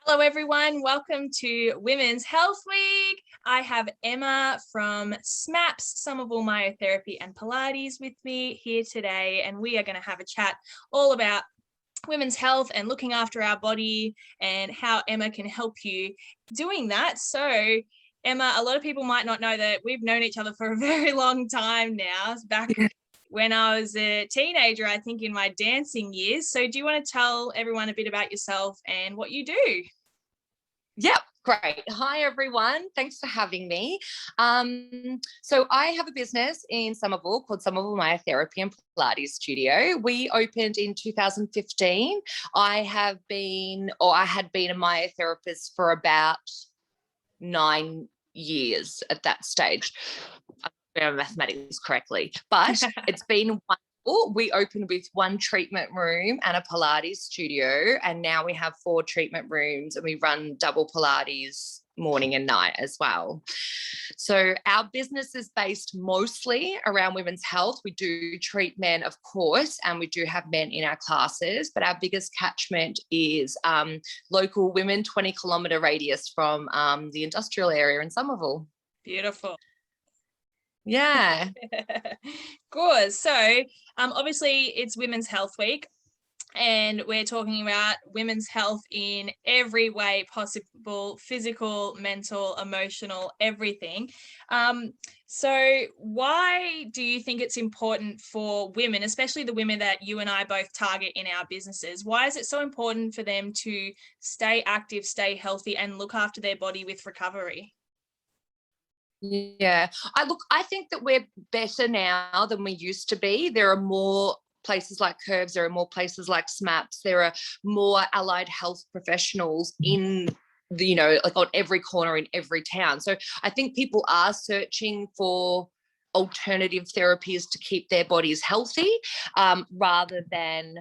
Hello everyone, welcome to Women's Health Week. I have Emma from SMAPS, Somerville Myotherapy and Pilates with me here today, and we are going to have a chat all about women's health and looking after our body and how Emma can help you doing that. So Emma, a lot of people might not know that we've known each other for a very long time now, back when I was a teenager, I think in my dancing years. So do you want to tell everyone a bit about yourself and what you do? Yep, great. Hi, everyone. Thanks for having me. So I have a business in Somerville called Somerville Myotherapy and Pilates Studio. We opened in 2015. I had been a myotherapist for about 9 years at that stage. I don't remember mathematics correctly, but it's been wonderful. We opened with one treatment room and a Pilates studio, and now we have 4 treatment rooms, and we run double Pilates morning and night as well. So our business is based mostly around women's health. We do treat men, of course, and we do have men in our classes, but our biggest catchment is local women, 20-kilometre radius from the industrial area in Somerville. Beautiful. Yeah. Good. So obviously it's Women's Health Week, and we're talking about women's health in every way possible: physical, mental, emotional, everything. So why do you think it's important for women, especially the women that you and I both target in our businesses? Why is it so important for them to stay active, stay healthy, and look after their body with recovery? Yeah, I think that we're better now than we used to be. There are more places like Curbs, there are more places like SMAPS, there are more allied health professionals in the, like on every corner in every town. So I think people are searching for alternative therapies to keep their bodies healthy, rather than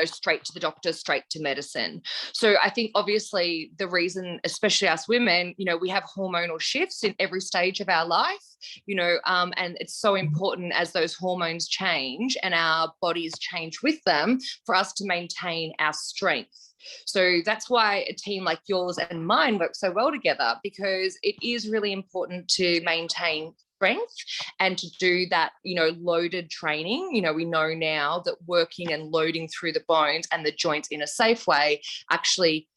straight to the doctor, straight to medicine. So I think obviously the reason, especially us women, we have hormonal shifts in every stage of our life, and it's so important as those hormones change and our bodies change with them for us to maintain our strength. So that's why a team like yours and mine work so well together, because it is really important to maintain strength and to do that, loaded training. We know now that working and loading through the bones and the joints in a safe way actually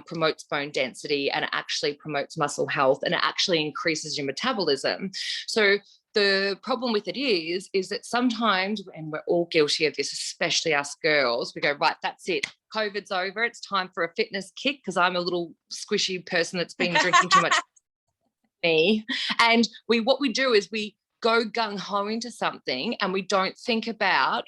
promotes bone density, and it actually promotes muscle health, and it actually increases your metabolism. So the problem with it is that sometimes, and we're all guilty of this, especially us girls, we go, right, that's it. COVID's over. It's time for a fitness kick, because I'm a little squishy person that's been drinking too much. Me. And what we do is we go gung-ho into something, and we don't think about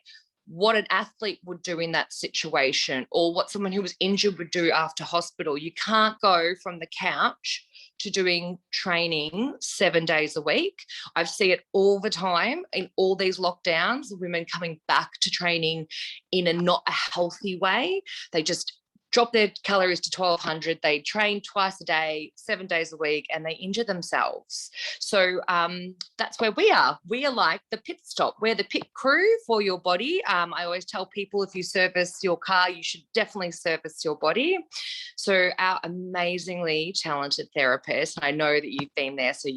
what an athlete would do in that situation, or what someone who was injured would do after hospital. You can't go from the couch to doing training 7 days a week. I see it all the time in all these lockdowns, women coming back to training in a not a healthy way. They just drop their calories to 1,200. They train twice a day, 7 days a week, and they injure themselves. So that's where we are. We are like the pit stop. We're the pit crew for your body. I always tell people, if you service your car, you should definitely service your body. So our amazingly talented therapist, and I know that you've been there, so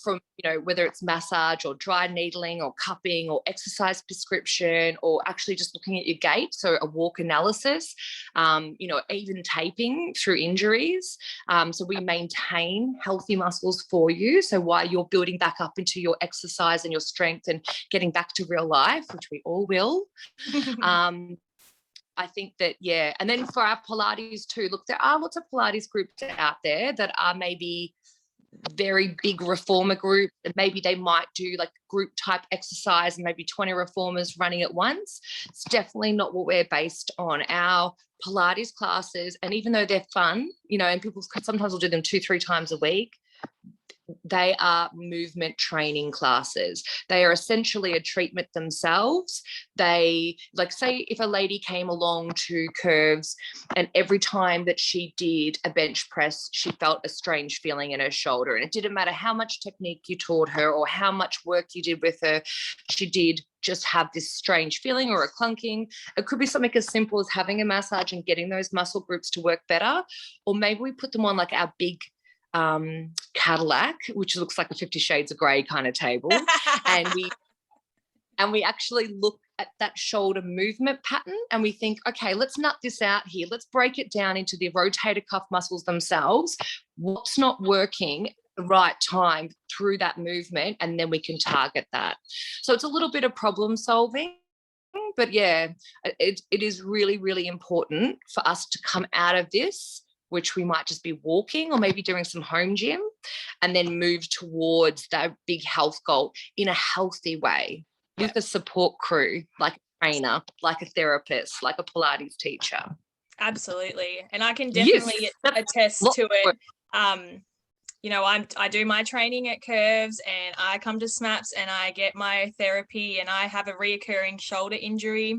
from whether it's massage or dry needling or cupping or exercise prescription, or actually just looking at your gait, so a walk analysis, even taping through injuries. So we maintain healthy muscles for you. So while you're building back up into your exercise and your strength and getting back to real life, which we all will, I think that, yeah. And then for our Pilates too, look, there are lots of Pilates groups out there that are maybe very big reformer group, and maybe they might do like group type exercise and maybe 20 reformers running at once. It's definitely not what we're based on. Our Pilates classes, and even though they're fun, and people sometimes will do them 2-3 times a week, they are movement training classes. They are essentially a treatment themselves. They, like, say if a lady came along to Curves and every time that she did a bench press, she felt a strange feeling in her shoulder. And it didn't matter how much technique you taught her or how much work you did with her, she did just have this strange feeling or a clunking. It could be something as simple as having a massage and getting those muscle groups to work better. Or maybe we put them on like our big Cadillac, which looks like a 50 Shades of Grey kind of table. and we actually look at that shoulder movement pattern and we think, okay, let's nut this out here. Let's break it down into the rotator cuff muscles themselves. What's not working at the right time through that movement, and then we can target that. So it's a little bit of problem solving. But yeah, it is really, really important for us to come out of this, which we might just be walking or maybe doing some home gym, and then move towards that big health goal in a healthy way with a support crew, like a trainer, like a therapist, like a Pilates teacher. Absolutely. And I can definitely attest to it. You know, I do my training at Curves and I come to SMAPS and I get my therapy, and I have a reoccurring shoulder injury.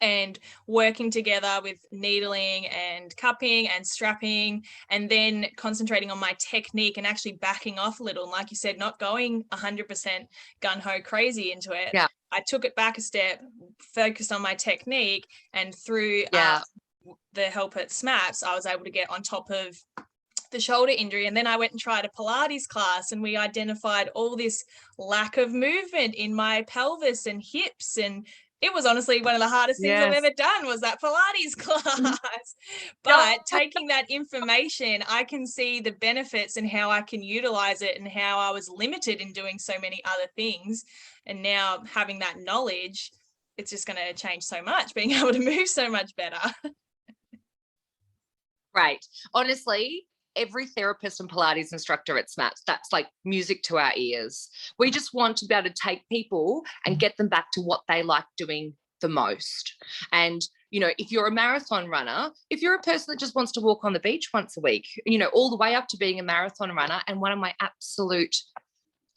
And working together with needling and cupping and strapping, and then concentrating on my technique and actually backing off a little. And like you said, not going 100% gung-ho crazy into it. Yeah. I took it back a step, focused on my technique, and through the help at SMAPS, I was able to get on top of the shoulder injury. And then I went and tried a Pilates class, and we identified all this lack of movement in my pelvis and hips, and it was honestly one of the hardest things I've ever done was that Pilates class. But taking that information, I can see the benefits and how I can utilize it and how I was limited in doing so many other things. And now having that knowledge, it's just going to change so much, being able to move so much better. Right. Honestly, every therapist and Pilates instructor at SMAPS, that's like music to our ears. We just want to be able to take people and get them back to what they like doing the most. And, you know, if you're a marathon runner, if you're a person that just wants to walk on the beach once a week, you know, all the way up to being a marathon runner. And one of my absolute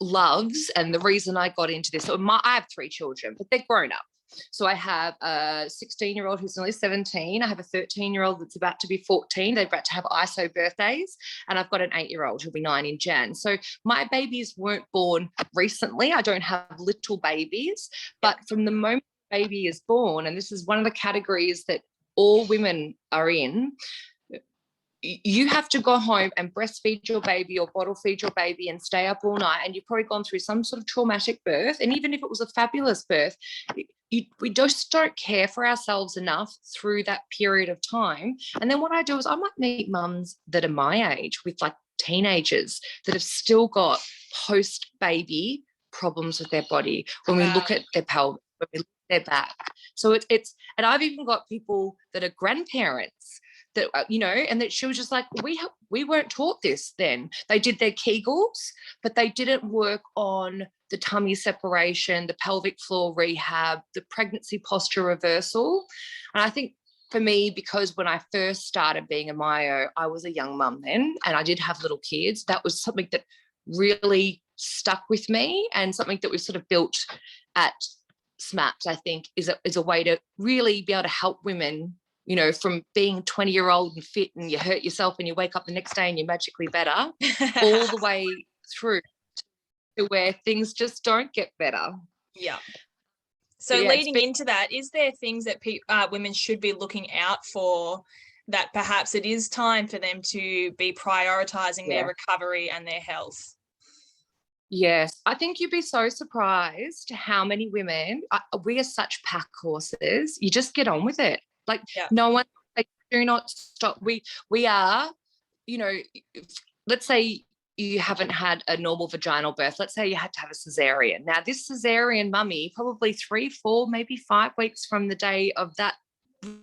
loves, and the reason I got into this, I have 3 children, but they're grown up. So I have a 16-year-old who's nearly 17. I have a 13-year-old that's about to be 14. They're about to have ISO birthdays. And I've got an 8-year-old who'll be 9 in Jan. So my babies weren't born recently. I don't have little babies. But from the moment the baby is born, and this is one of the categories that all women are in, you have to go home and breastfeed your baby or bottle feed your baby and stay up all night, and you've probably gone through some sort of traumatic birth. And even if it was a fabulous birth, we just don't care for ourselves enough through that period of time. And then what I do is I might meet mums that are my age with like teenagers that have still got post-baby problems with their body when we look at their pelvis, when we look at their back. So it's and I've even got people that are grandparents that, you know, and that she was just like, we weren't taught this then. They did their Kegels, but they didn't work on the tummy separation, the pelvic floor rehab, the pregnancy posture reversal. And I think for me, because when I first started being a myo, I was a young mum then, and I did have little kids. That was something that really stuck with me, and something that we've sort of built at SMAPS, I think, is a way to really be able to help women, you know, from being 20-year-old and fit and you hurt yourself and you wake up the next day and you're magically better, all the way through to where things just don't get better. Yeah. So leading into that, is there things that women should be looking out for, that perhaps it is time for them to be prioritizing their recovery and their health? Yes, I think you'd be so surprised how many women, we are such pack horses, you just get on with it. Like no one, like, do not stop. We are, you know, let's say you haven't had a normal vaginal birth. Let's say you had to have a cesarean. Now this cesarean mummy, probably 3, 4, maybe 5 weeks from the day of that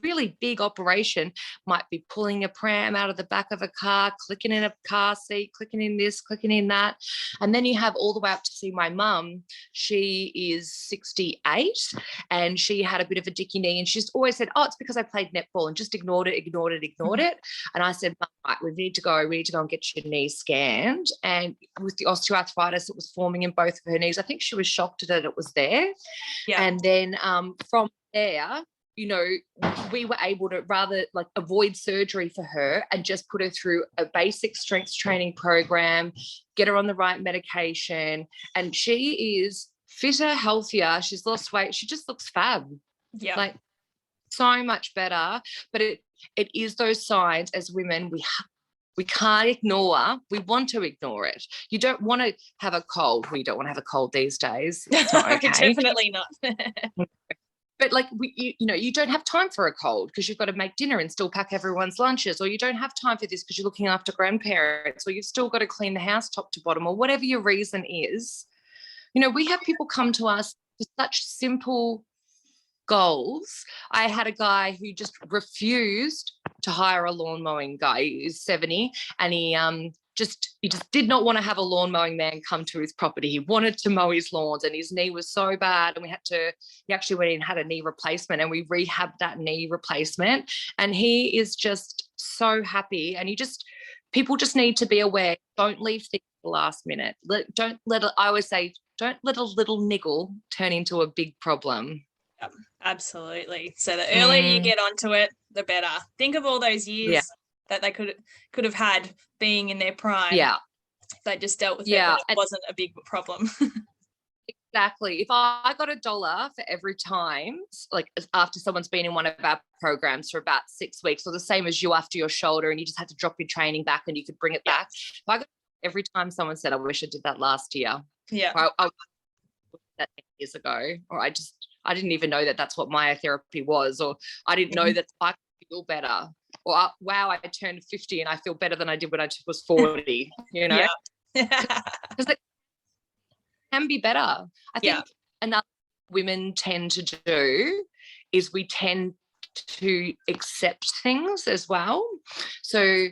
really big operation might be pulling a pram out of the back of a car, clicking in a car seat, clicking in this, clicking in that. And then you have all the way up to see my mum. She is 68 and she had a bit of a dicky knee, and she's always said, oh, it's because I played netball, and just ignored it. And I said, right, we need to go and get your knee scanned. And with the osteoarthritis that was forming in both of her knees, I think she was shocked that it was there. Yeah. And then from there, you know, we were able to rather like avoid surgery for her and just put her through a basic strength training program, get her on the right medication. And she is fitter, healthier. She's lost weight. She just looks fab. Yeah. Like so much better. But it is those signs as women we can't ignore. We want to ignore it. You don't want to have a cold. We don't want to have a cold these days. It's not okay. Definitely not. But like, you don't have time for a cold because you've got to make dinner and still pack everyone's lunches, or you don't have time for this because you're looking after grandparents, or you've still got to clean the house top to bottom, or whatever your reason is. You know, we have people come to us with such simple goals. I had a guy who just refused to hire a lawn mowing guy. He's 70, and he just did not want to have a lawn mowing man come to his property. He wanted to mow his lawns, and his knee was so bad, and he actually went in and had a knee replacement, and we rehabbed that knee replacement, and he is just so happy. And people just need to be aware. Don't leave things at the last minute. I always say, don't let a little niggle turn into a big problem. Yep, absolutely. So the earlier you get onto it, the better. Think of all those years that they could have had being in their prime. Yeah. They just dealt with it, but it wasn't a big problem. Exactly. If I got $1 for every time, like after someone's been in one of our programs for about 6 weeks, or the same as you after your shoulder and you just had to drop your training back and you could bring it back. If I got every time someone said, I wish I did that last year. Yeah. Or I that years ago, or I didn't even know that that's what myotherapy was, or I didn't know that I could feel better, or wow, I turned 50 and I feel better than I did when I was 40, you know? Because it can be better. I think another women tend to do is we tend to accept things as well. So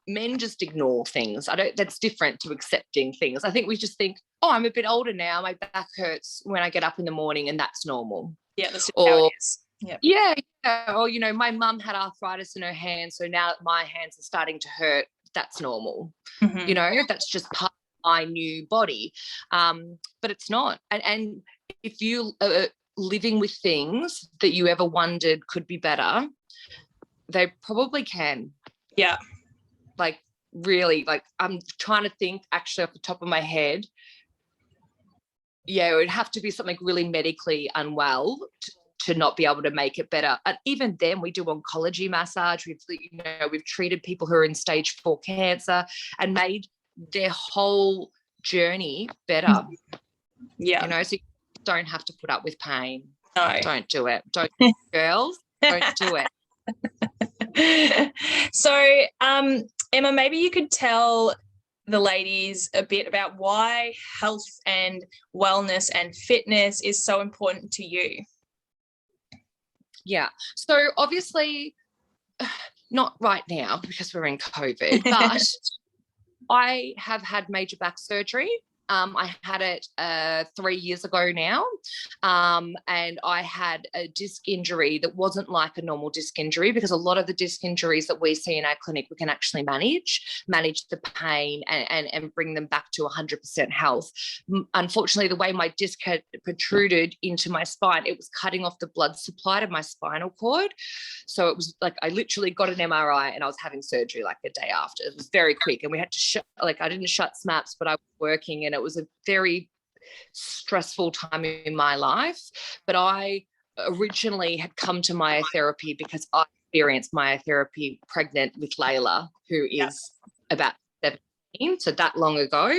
men just ignore things. That's different to accepting things. I think we just think, oh, I'm a bit older now, my back hurts when I get up in the morning, and that's normal. Yeah, that's how it is. Yep. Yeah. Or, you know, my mum had arthritis in her hands, so now my hands are starting to hurt. That's normal. Mm-hmm. You know, that's just part of my new body. But it's not. And if you are living with things that you ever wondered could be better, they probably can. Yeah. Like, really, like, I'm trying to think actually off the top of my head. Yeah, it would have to be something really medically unwell to not be able to make it better. And even then, we do oncology massage. We've treated people who are in stage 4 cancer and made their whole journey better. Yeah. You know, so you don't have to put up with pain. No. Don't do it. Don't, girls, don't do it. So, Emma, maybe you could tell the ladies a bit about why health and wellness and fitness is so important to you. Yeah. So obviously not right now because we're in COVID, but I have had major back surgery. I had it 3 years ago now, and I had a disc injury that wasn't like a normal disc injury, because a lot of the disc injuries that we see in our clinic, we can actually manage the pain and bring them back to 100% health. Unfortunately, the way my disc had protruded into my spine, it was cutting off the blood supply to my spinal cord. So it was like I literally got an MRI and I was having surgery like a day after. It was very quick, and we had to I didn't shut SMAPS, but I was working, and it was a very stressful time in my life. But I originally had come to myotherapy because I experienced myotherapy pregnant with Layla, who is about 17. so that long ago.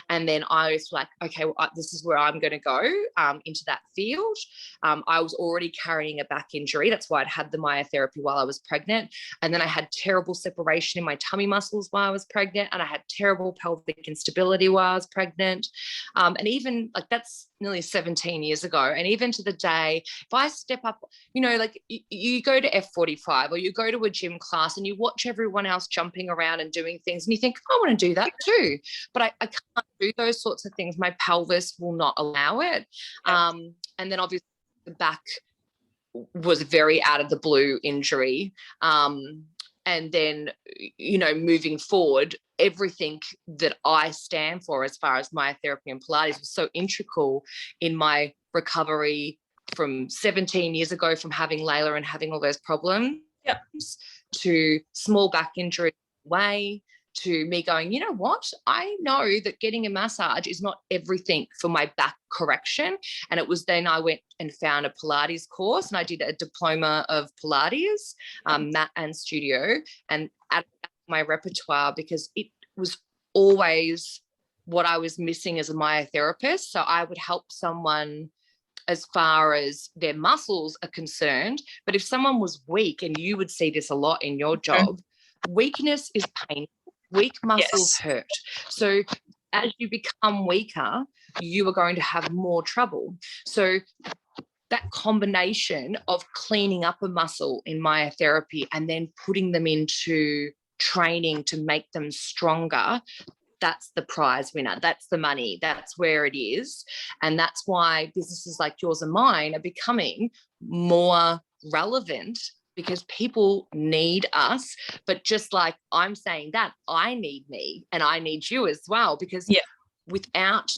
And then I was like, okay, well, this is where I'm going to go into that field. I was already carrying a back injury. That's why I'd had the myotherapy while I was pregnant. And then I had terrible separation in my tummy muscles while I was pregnant. And I had terrible pelvic instability while I was pregnant. And even like that's nearly 17 years ago. And even to the day, if I step up, like you go to F45 or you go to a gym class and you watch everyone else jumping around and doing things and you think, I want to do that too. But I can't do those sorts of things. My pelvis will not allow it. And then obviously the back was very out of the blue injury. And then, moving forward, everything that I stand for as far as myotherapy and Pilates was so integral in my recovery from 17 years ago from having Layla and having all those problems to small back injury way to me going, you know what? I know that getting a massage is not everything for my back correction. And it was then I went and found a Pilates course and I did a diploma of Pilates, mat and studio, and added my repertoire because it was always what I was missing as a myotherapist. So I would help someone as far as their muscles are concerned. But if someone was weak, and you would see this a lot in your job, weakness is painful. Weak muscles hurt. So as you become weaker, you are going to have more trouble. So that combination of cleaning up a muscle in myotherapy and then putting them into training to make them stronger, that's the prize winner. That's the money. That's where it is. And that's why businesses like yours and mine are becoming more relevant because people need us. But just like I'm saying that, I need me and I need you as well, because without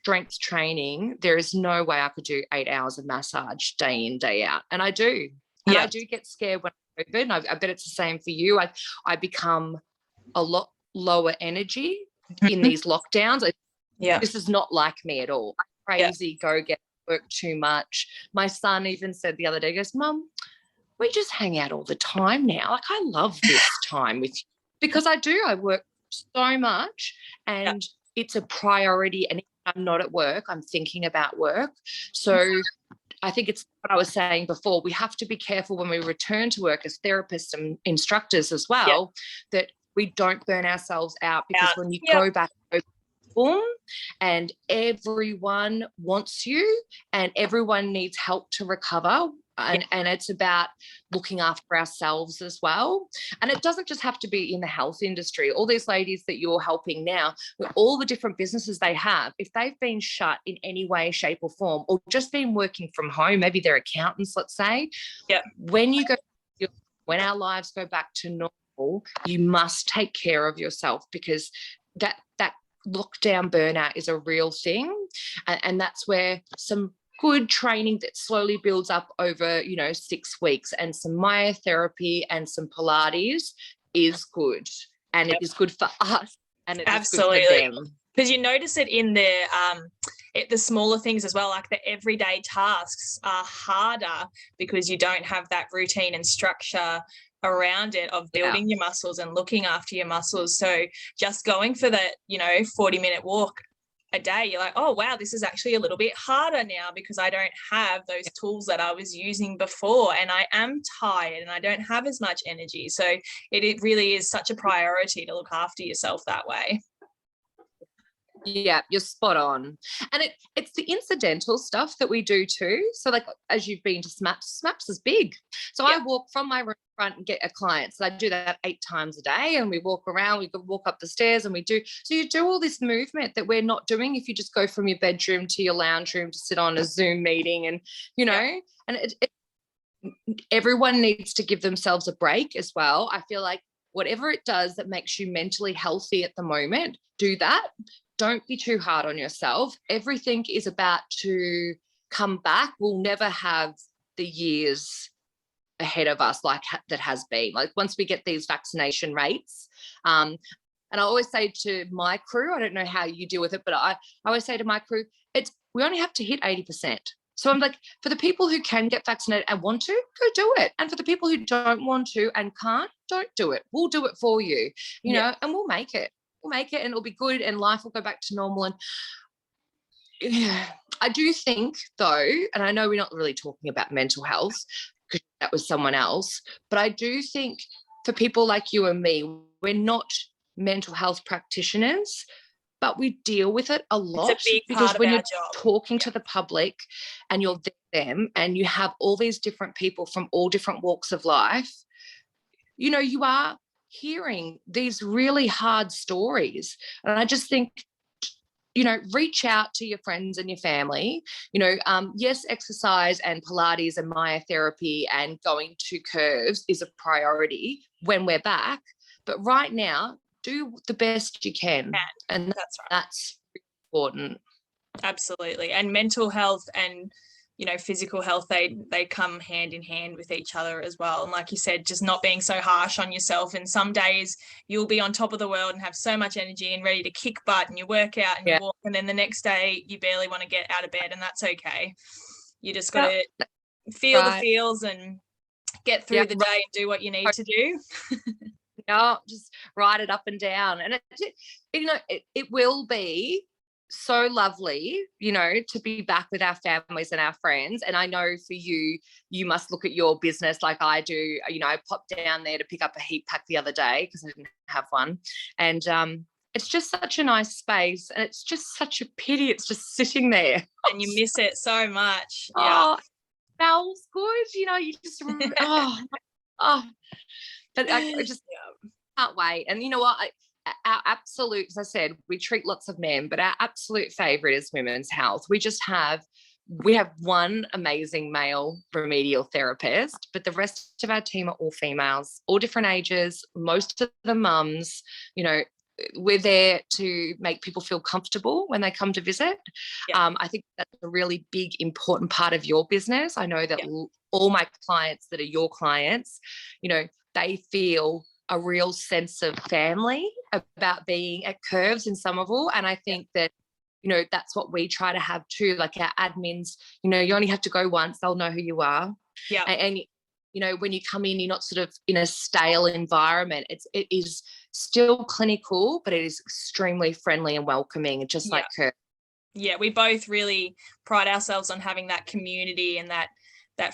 strength training, there is no way I could do 8 hours of massage day in, day out. And I do. And I do get scared when I'm open. I bet it's the same for you. I become a lot lower energy in these lockdowns. This is not like me at all. I'm crazy, go get work too much. My son even said the other day, he goes, Mum, we just hang out all the time now. Like, I love this time with you because I do. I work so much and it's a priority. And if I'm not at work, I'm thinking about work. So I think it's what I was saying before. We have to be careful when we return to work as therapists and instructors as well, that we don't burn ourselves out, because when you go back home and everyone wants you and everyone needs help to recover. And it's about looking after ourselves as well. And it doesn't just have to be in the health industry. All these ladies that you're helping now, with all the different businesses they have, if they've been shut in any way, shape or form, or just been working from home, maybe they're accountants, let's say, when our lives go back to normal, you must take care of yourself, because that lockdown burnout is a real thing. And that's where some good training that slowly builds up over 6 weeks and some myotherapy and some Pilates is good, and it is good for us and it is good for them. Because you notice it in the smaller things as well, like the everyday tasks are harder because you don't have that routine and structure around it of building your muscles and looking after your muscles. So just going for that 40-minute walk a day, you're like, oh wow, this is actually a little bit harder now because I don't have those tools that I was using before, and I am tired and I don't have as much energy. So it really is such a priority to look after yourself that way. Yeah, you're spot on. And it's the incidental stuff that we do too. So like, as you've been to SMAPS is big. So I walk from my room front and get a client. So I do that 8 times a day, and we walk around, we walk up the stairs, and so you do all this movement that we're not doing if you just go from your bedroom to your lounge room to sit on a Zoom meeting. And, and everyone needs to give themselves a break as well. I feel like whatever it does that makes you mentally healthy at the moment, do that. Don't be too hard on yourself. Everything is about to come back. We'll never have the years ahead of us like that has been. Like once we get these vaccination rates, and I always say to my crew, I don't know how you deal with it, but I always say to my crew, we only have to hit 80%. So I'm like, for the people who can get vaccinated and want to, go do it. And for the people who don't want to and can't, don't do it. We'll do it for you, you know, and we'll make it. we'll make it and it'll be good and life will go back to normal. And yeah, I do think though, and I know we're not really talking about mental health because that was someone else, but I do think for people like you and me, we're not mental health practitioners, but we deal with it a lot. It's a big because part of when our you're job. talking to the public and you're them and you have all these different people from all different walks of life, you know, you are hearing these really hard stories. And I just think, you know, reach out to your friends and your family. You know, yes, exercise and Pilates and myotherapy and going to curves is a priority when we're back. But right now, do the best you can. And That's right. That's important. Absolutely. And mental health and, you know, physical health, they come hand in hand with each other as well. And like you said, just not being so harsh on yourself. And some days you'll be on top of the world and have so much energy and ready to kick butt and you work out and you walk, and then the next day you barely want to get out of bed, and that's okay. You just got to feel the feels and get through the day and do what you need to do. Yeah, just write it up and down. And you know, it will be so lovely, you know, to be back with our families and our friends. And I know for you, you must look at your business like I do. You know, I popped down there to pick up a heat pack the other day because I didn't have one. And it's just such a nice space. And it's just such a pity it's just sitting there. And you miss it so much. Oh, it smells good. You know, you just, but I just can't wait. And you know what? Our absolute, as I said, we treat lots of men, but our absolute favorite is women's health. We have one amazing male remedial therapist, but the rest of our team are all females, all different ages, most of the mums. You know, we're there to make people feel comfortable when they come to visit. I think that's a really big, important part of your business. I know that all my clients that are your clients, you know, they feel a real sense of family about being at Curves in Somerville. And I think that, you know, that's what we try to have too. Like our admins, you know, you only have to go once, they'll know who you are. Yeah. And you know, when you come in, you're not sort of in a stale environment. It is still clinical, but it is extremely friendly and welcoming, just like Curves. Yeah, we both really pride ourselves on having that community and that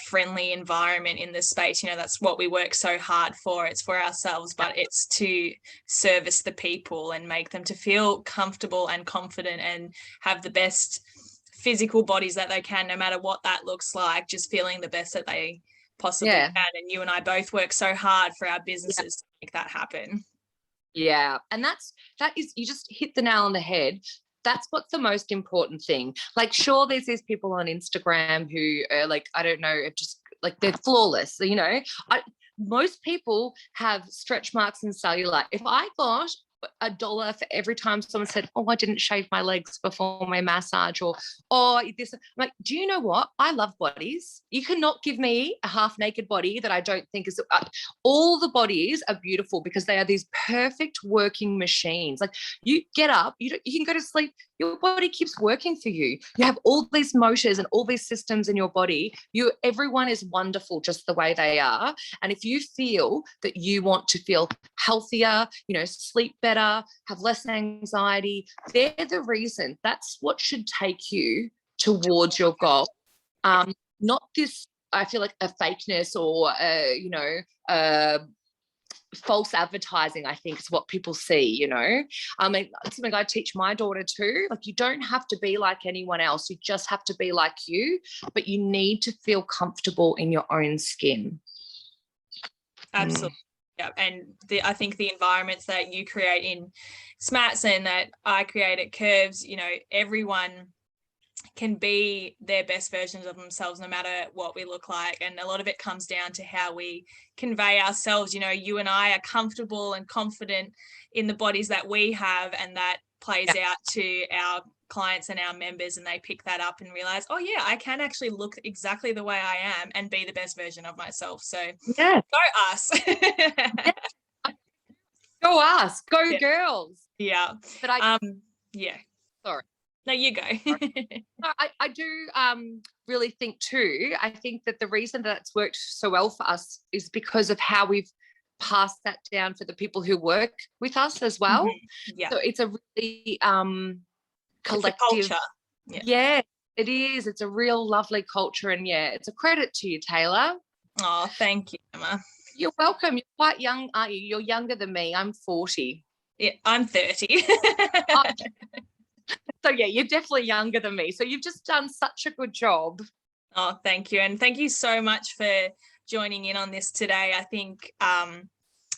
friendly environment in the space. You know, that's what we work so hard for. It's for ourselves, but it's to service the people and make them to feel comfortable and confident and have the best physical bodies that they can, no matter what that looks like, just feeling the best that they possibly can. And you and I both work so hard for our businesses to make that happen. Yeah. And that is, you just hit the nail on the head. That's what's the most important thing. Like, sure, there's these people on Instagram who are like, I don't know, just like they're flawless. You know, most people have stretch marks and cellulite. If I got $1 for every time someone said, oh, I didn't shave my legs before my massage, or, oh, this, I'm like, do you know what? I love bodies. You cannot give me a half naked body that I don't think is, all the bodies are beautiful because they are these perfect working machines. Like, you get up, you can go to sleep, your body keeps working for you. You have all these motors and all these systems in your body. Everyone is wonderful just the way they are. And if you feel that you want to feel healthier, you know, sleep better, have less anxiety, they're the reason. That's what should take you towards your goal. Not this, I feel like, a fakeness or, you know, false advertising, I think, is what people see, you know. I mean, something I teach my daughter too. Like, you don't have to be like anyone else. You just have to be like you, but you need to feel comfortable in your own skin. Absolutely. Yeah. And I think the environments that you create in SMAPS and that I create at Curves, you know, everyone can be their best versions of themselves no matter what we look like. And a lot of it comes down to how we convey ourselves. You know, you and I are comfortable and confident in the bodies that we have, and that plays out to our clients and our members, and they pick that up and realize, oh yeah, I can actually look exactly the way I am and be the best version of myself. So go us. Go us, go girls. Yeah. But I sorry. No, you go. No, I do really think too, I think that the reason that's worked so well for us is because of how we've pass that down for the people who work with us as well. Yeah. So it's a really collective. It's a culture. Yeah, it is. It's a real lovely culture. And yeah, it's a credit to you, Taylor. Oh, thank you, Emma. You're welcome. You're quite young, aren't you? You're younger than me. I'm 40. Yeah, I'm 30. Oh, so yeah, you're definitely younger than me. So you've just done such a good job. Oh, thank you. And thank you so much for joining in on this today. I think,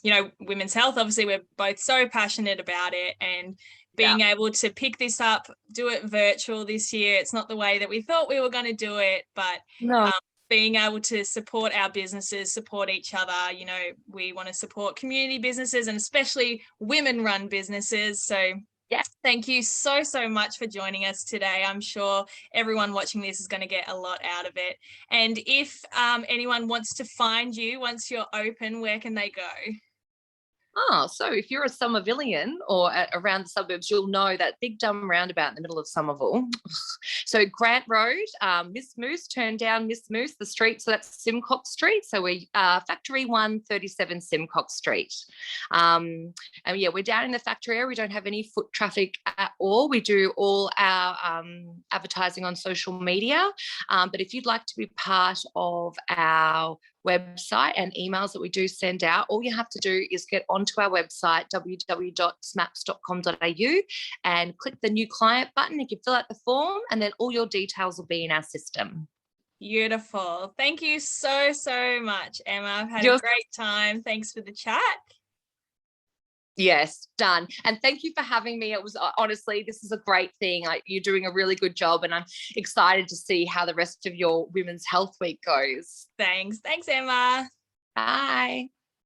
you know, women's health, obviously we're both so passionate about it, and being able to pick this up, do it virtual this year. It's not the way that we thought we were going to do it, but No. Being able to support our businesses, support each other. You know, we want to support community businesses and especially women-run businesses. So yeah, thank you so much for joining us today. I'm sure everyone watching this is going to get a lot out of it. And if anyone wants to find you once you're open, where can they go? Oh, so if you're a Somervillian or around the suburbs, you'll know that big dumb roundabout in the middle of Somerville. So Grant Road, Miss Moose, turn down Miss Moose, the street. So that's Simcox Street. So we're Factory 137 Simcox Street. And yeah, we're down in the factory area. We don't have any foot traffic at all. We do all our advertising on social media. But if you'd like to be part of our website and emails that we do send out, all you have to do is get onto our website, www.smaps.com.au, and click the new client button. You can fill out the form and then all your details will be in our system. Beautiful. Thank you so much, Emma. I've had a great time. Thanks for the chat. Yes, done. And thank you for having me. It was honestly, this is a great thing. You're doing a really good job, and I'm excited to see how the rest of your Women's Health Week goes. Thanks, Emma. Bye.